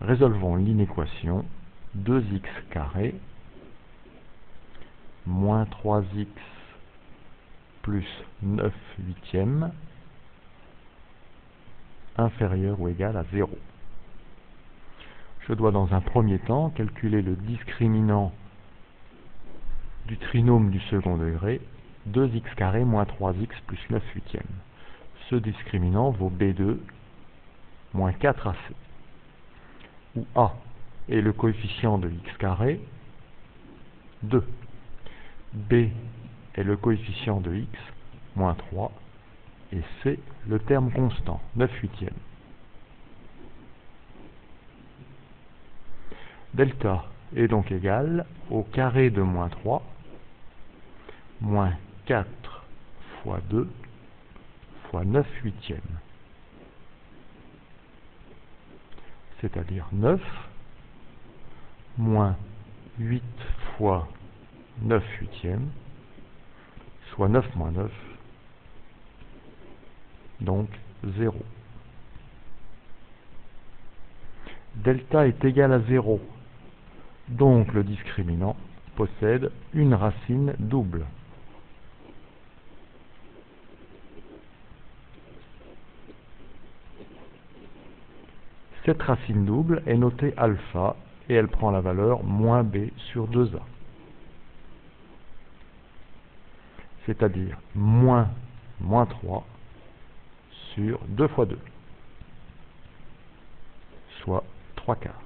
Résolvons l'inéquation 2x carré moins 3x plus 9 huitièmes inférieur ou égal à 0. Je dois dans un premier temps calculer le discriminant du trinôme du second degré, 2x carré moins 3x plus 9 huitièmes. Ce discriminant vaut B2 moins 4AC, où A est le coefficient de x carré, 2. B est le coefficient de x, moins 3, et C le terme constant, 9 huitièmes. Delta est donc égal au carré de moins 3, moins 4 fois 2 fois 9 huitièmes, c'est-à-dire 9, moins 8 fois 9 huitièmes, soit 9 moins 9, donc 0. Delta est égal à 0, donc le discriminant possède une racine double. Cette racine double est notée alpha et elle prend la valeur moins b sur 2a. C'est-à-dire moins 3 sur 2 fois 2, soit 3 quarts.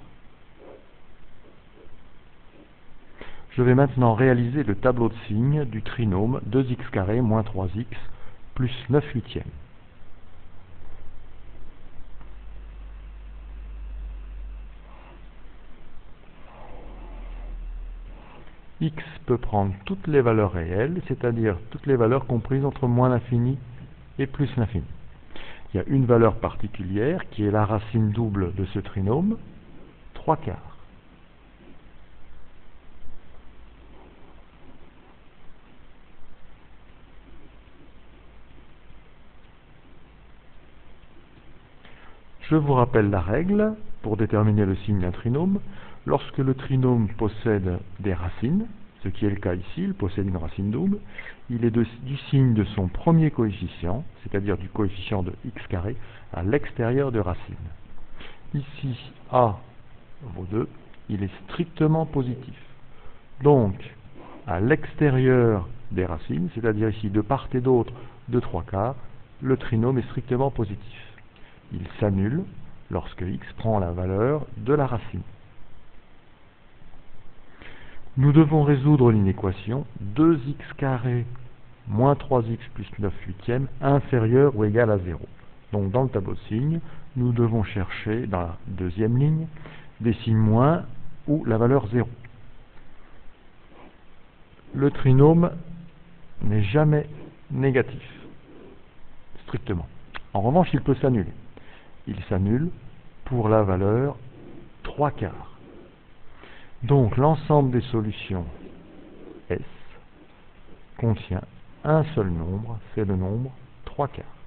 Je vais maintenant réaliser le tableau de signes du trinôme 2x carré moins 3x plus 9 huitièmes. X peut prendre toutes les valeurs réelles, c'est-à-dire toutes les valeurs comprises entre moins l'infini et plus l'infini. Il y a une valeur particulière qui est la racine double de ce trinôme, 3 quarts. Je vous rappelle la règle pour déterminer le signe d'un trinôme. Lorsque le trinôme possède des racines, ce qui est le cas ici, il possède une racine double, il est du signe de son premier coefficient, c'est-à-dire du coefficient de x carré, à l'extérieur de racine. Ici, a vaut 2, il est strictement positif. Donc, à l'extérieur des racines, c'est-à-dire ici de part et d'autre de 3 quarts, le trinôme est strictement positif. Il s'annule lorsque x prend la valeur de la racine. Nous devons résoudre l'inéquation 2x carré moins 3x plus 9 huitièmes inférieur ou égal à 0. Donc dans le tableau de signes, nous devons chercher dans la deuxième ligne des signes moins ou la valeur 0. Le trinôme n'est jamais négatif, strictement. En revanche, il peut s'annuler. Il s'annule pour la valeur 3 quarts. Donc l'ensemble des solutions S contient un seul nombre, c'est le nombre 3 quarts.